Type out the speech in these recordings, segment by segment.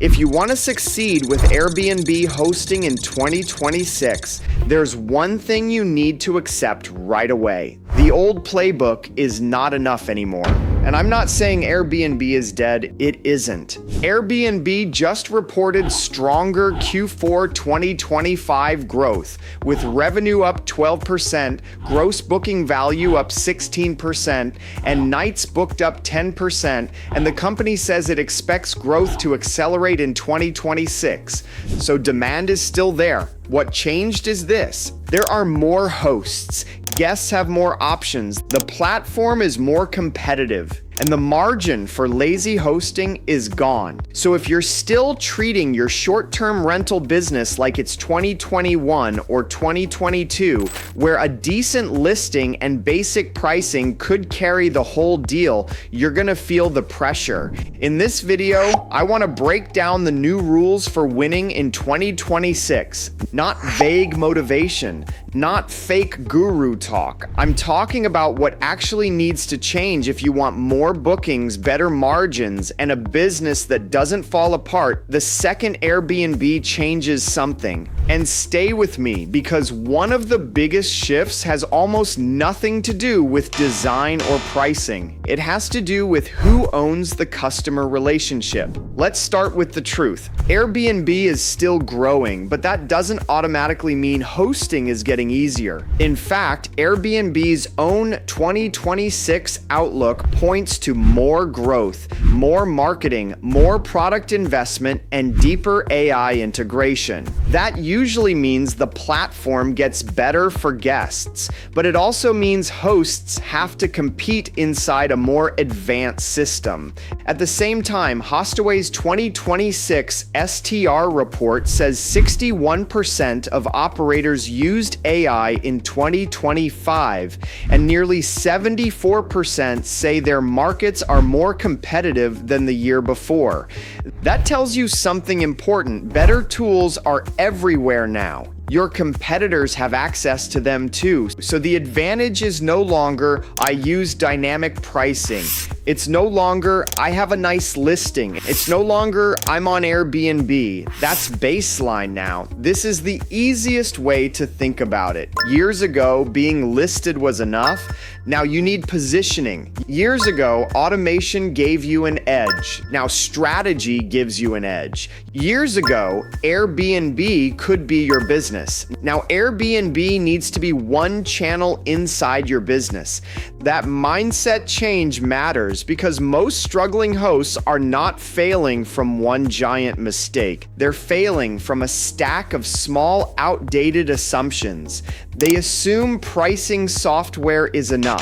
If you want to succeed with Airbnb hosting in 2026, there's one thing you need to accept right away. The old playbook is not enough anymore. And I'm not saying Airbnb is dead, it isn't. Airbnb just reported stronger Q4 2025 growth, with revenue up 12%, gross booking value up 16%, and nights booked up 10%, and the company says it expects growth to accelerate in 2026. So demand is still there. What changed is this: there are more hosts, guests have more options, the platform is more competitive, and the margin for lazy hosting is gone. So if you're still treating your short-term rental business like it's 2021 or 2022, where a decent listing and basic pricing could carry the whole deal, you're gonna feel the pressure. In this video, I wanna break down the new rules for winning in 2026. Not vague motivation, not fake guru talk. I'm talking about what actually needs to change if you want more bookings, better margins, and a business that doesn't fall apart the second Airbnb changes something. And stay with me, because one of the biggest shifts has almost nothing to do with design or pricing. It has to do with who owns the customer relationship. Let's start with the truth. Airbnb is still growing, but that doesn't automatically mean hosting is getting easier. In fact, Airbnb's own 2026 outlook points to more growth, more marketing, more product investment, and deeper AI integration. That usually means the platform gets better for guests, but it also means hosts have to compete inside a more advanced system. At the same time, Hostaway's 2026 STR report says 61% of operators used AI in 2025, and nearly 74% say their markets are more competitive than the year before. That tells you something important. Better tools are everywhere now. Your competitors have access to them too. So the advantage is no longer, I use dynamic pricing. It's no longer, I have a nice listing. It's no longer, I'm on Airbnb. That's baseline now. This is the easiest way to think about it. Years ago, being listed was enough. Now you need positioning. Years ago, automation gave you an edge. Now strategy gives you an edge. Years ago, Airbnb could be your business. Now Airbnb needs to be one channel inside your business. That mindset change matters because most struggling hosts are not failing from one giant mistake. They're failing from a stack of small, outdated assumptions. They assume pricing software is enough.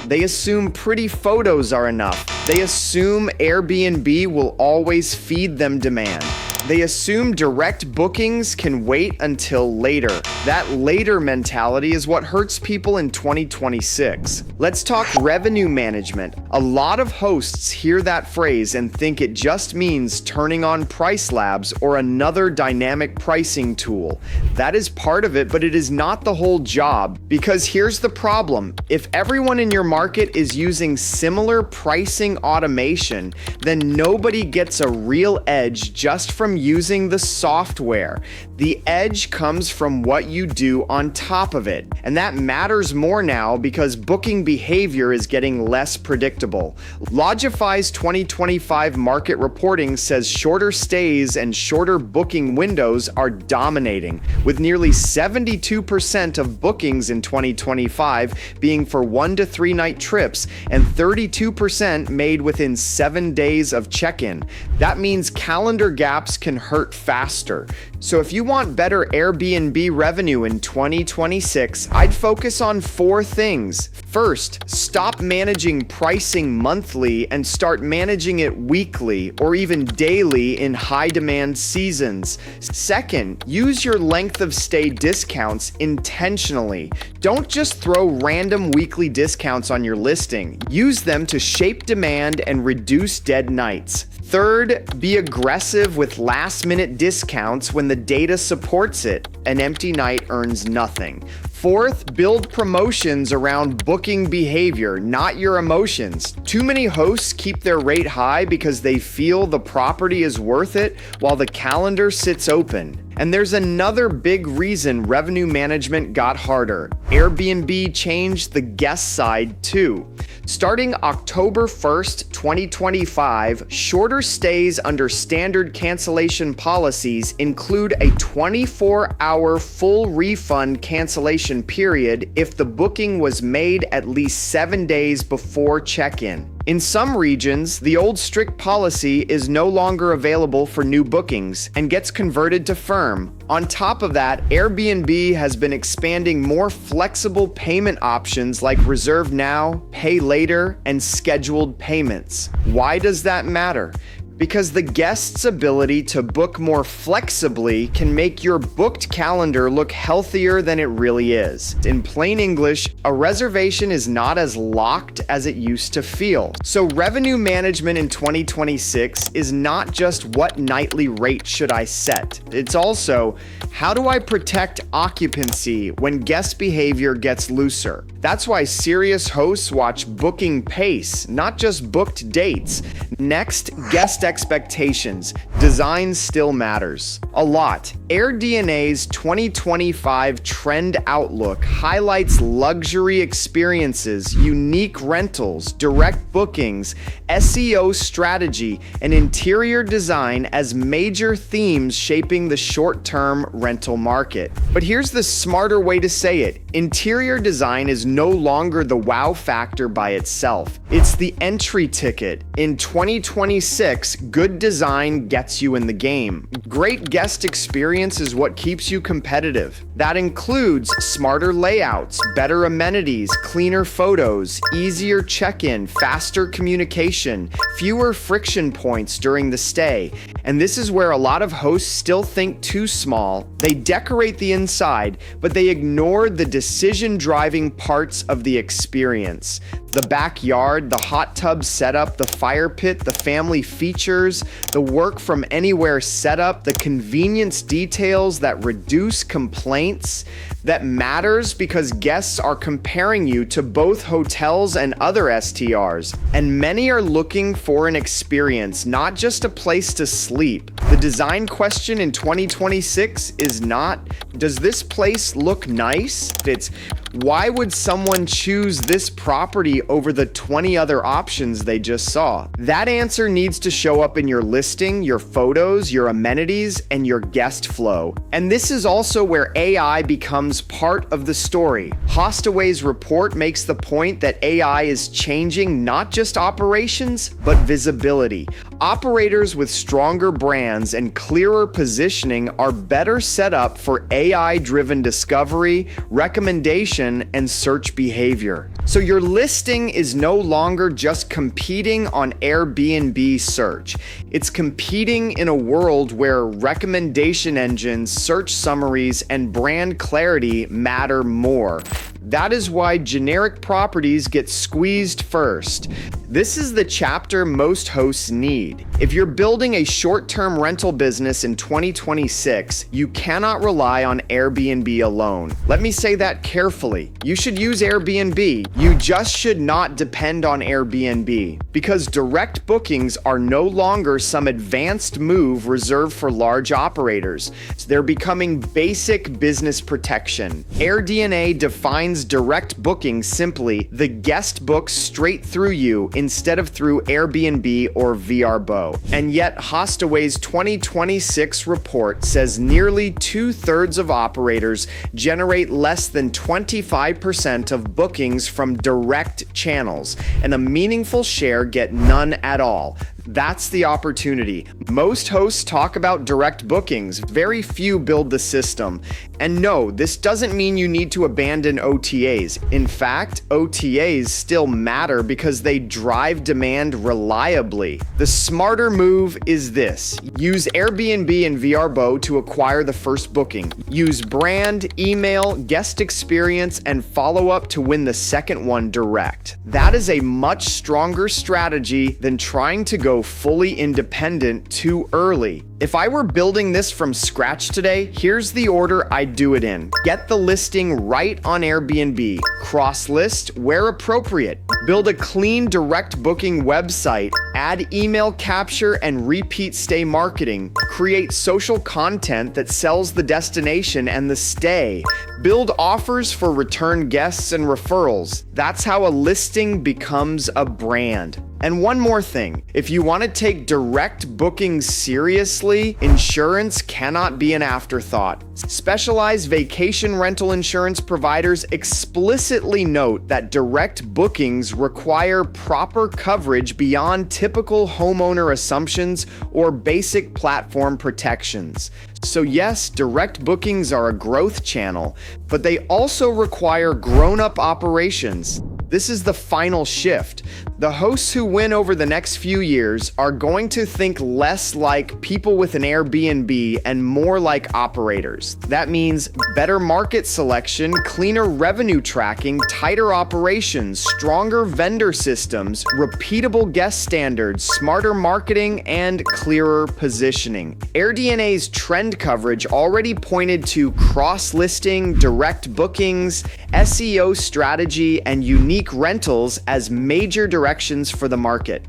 They assume pretty photos are enough. They assume Airbnb will always feed them demand. They assume direct bookings can wait until later. That later mentality is what hurts people in 2026. Let's talk revenue management. A lot of hosts hear that phrase and think it just means turning on Price Labs or another dynamic pricing tool. That is part of it, but it is not the whole job. Because here's the problem. If everyone in your market is using similar pricing automation, then nobody gets a real edge just from using the software. The edge comes from what you do on top of it. And that matters more now because booking behavior is getting less predictable. Lodgify's 2025 market reporting says shorter stays and shorter booking windows are dominating, with nearly 72% of bookings in 2025 being for 1 to 3 night trips and 32% made within 7 days of check-in. That means calendar gaps can hurt faster. So if you want better Airbnb revenue in 2026, I'd focus on 4 things. First, stop managing pricing monthly and start managing it weekly or even daily in high demand seasons. Second, use your length of stay discounts intentionally. Don't just throw random weekly discounts on your listing. Use them to shape demand and reduce dead nights. Third, be aggressive with last-minute discounts when the data supports it. An empty night earns nothing. Fourth, build promotions around booking behavior, not your emotions. Too many hosts keep their rate high because they feel the property is worth it while the calendar sits open. And there's another big reason revenue management got harder. Airbnb changed the guest side too. Starting October 1st, 2025, shorter stays under standard cancellation policies include a 24-hour full refund cancellation period if the booking was made at least 7 days before check-in. In some regions, the old strict policy is no longer available for new bookings and gets converted to firm. On top of that, Airbnb has been expanding more flexible payment options like reserve now, pay later, and scheduled payments. Why does that matter? Because the guest's ability to book more flexibly can make your booked calendar look healthier than it really is. In plain English, a reservation is not as locked as it used to feel. So revenue management in 2026 is not just what nightly rate should I set. It's also, how do I protect occupancy when guest behavior gets looser? That's why serious hosts watch booking pace, not just booked dates. Next, guest expectations. Design still matters a lot. AirDNA's 2025 Trend Outlook highlights luxury experiences, unique rentals, direct bookings, SEO strategy, and interior design as major themes shaping the short-term rental market. But here's the smarter way to say it. Interior design is no longer the wow factor by itself. It's the entry ticket. In 2026, good design gets you in the game. Great guest experience is what keeps you competitive. That includes smarter layouts, better amenities, cleaner photos, easier check-in, faster communication, fewer friction points during the stay. And this is where a lot of hosts still think too small. They decorate the inside, but they ignore the decision-driving parts of the experience. The backyard, the hot tub setup, the fire pit, the family features, the work from anywhere setup, the convenience details that reduce complaints. That matters because guests are comparing you to both hotels and other STRs. And many are looking for an experience, not just a place to sleep. The design question in 2026 is not, does this place look nice? It's, why would someone choose this property over the 20 other options they just saw? That answer needs to show up in your listing, your photos, your amenities, and your guest flow. And this is also where AI becomes part of the story. Hostaway's report makes the point that AI is changing not just operations, but visibility. Operators with stronger brands and clearer positioning are better set up for AI-driven discovery, recommendation, and search behavior. So your listing is no longer just competing on Airbnb search. It's competing in a world where recommendation engines, search summaries, and brand clarity matter more. That is why generic properties get squeezed first. This is the chapter most hosts need. If you're building a short-term rental business in 2026, you cannot rely on Airbnb alone. Let me say that carefully. You should use Airbnb. You just should not depend on Airbnb because direct bookings are no longer some advanced move reserved for large operators. They're becoming basic business protection. AirDNA defines direct booking simply: the guest books straight through you instead of through Airbnb or VRBO. And yet, Hostaway's 2026 report says nearly 2/3 of operators generate less than 25% of bookings from direct channels, and a meaningful share get none at all. That's the opportunity. Most hosts talk about direct bookings. Very few build the system. And no, this doesn't mean you need to abandon OTAs. In fact, OTAs still matter because they drive demand reliably. The smarter move is this: use Airbnb and VRBO to acquire the first booking. Use brand, email, guest experience, and follow-up to win the second one direct. That is a much stronger strategy than trying to go go fully independent too early. If I were building this from scratch today, here's the order I'd do it in. Get the listing right on Airbnb. Cross-list where appropriate. Build a clean direct booking website. Add email capture and repeat stay marketing. Create social content that sells the destination and the stay. Build offers for return guests and referrals. That's how a listing becomes a brand. And one more thing, if you want to take direct bookings seriously, insurance cannot be an afterthought. Specialized vacation rental insurance providers explicitly note that direct bookings require proper coverage beyond typical homeowner assumptions or basic platform protections. So yes, direct bookings are a growth channel, but they also require grown-up operations. This is the final shift. The hosts who win over the next few years are going to think less like people with an Airbnb and more like operators. That means better market selection, cleaner revenue tracking, tighter operations, stronger vendor systems, repeatable guest standards, smarter marketing, and clearer positioning. AirDNA's trend coverage already pointed to cross-listing, direct bookings, SEO strategy, and unique rentals as major directions for the market.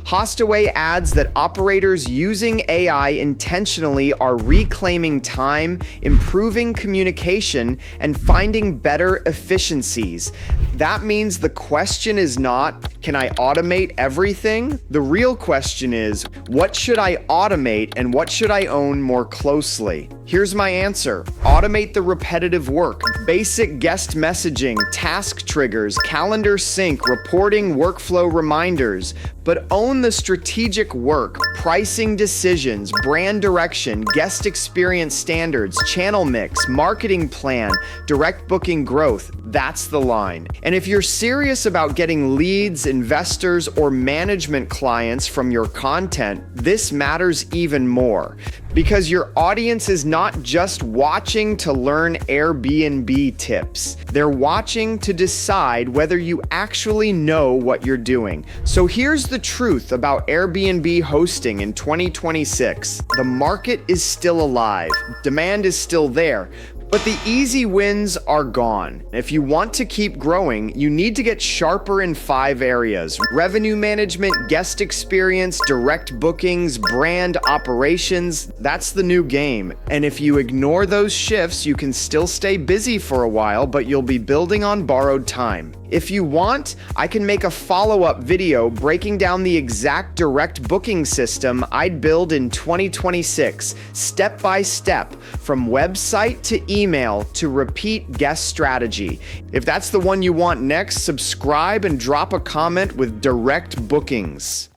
Hostaway adds that operators using AI intentionally are reclaiming time, improving communication, and finding better efficiencies. That means the question is not, can I automate everything? The real question is, what should I automate and what should I own more closely? Here's my answer. Automate the repetitive work, basic guest messaging, task triggers, calendar sync, reporting, workflow reminders, but own the strategic work, pricing decisions, brand direction, guest experience standards, channel mix, marketing plan, direct booking growth. That's the line. And if you're serious about getting leads, investors, or management clients from your content, this matters even more. Because your audience is not just watching to learn Airbnb tips. They're watching to decide whether you actually know what you're doing. So here's the truth about Airbnb hosting in 2026. The market is still alive. Demand is still there. But the easy wins are gone. If you want to keep growing, you need to get sharper in 5 areas: revenue management, guest experience, direct bookings, brand operations. That's the new game. And if you ignore those shifts, you can still stay busy for a while, but you'll be building on borrowed time. If you want, I can make a follow-up video breaking down the exact direct booking system I'd build in 2026, step by step, from website to email to repeat guest strategy. If that's the one you want next, subscribe and drop a comment with direct bookings.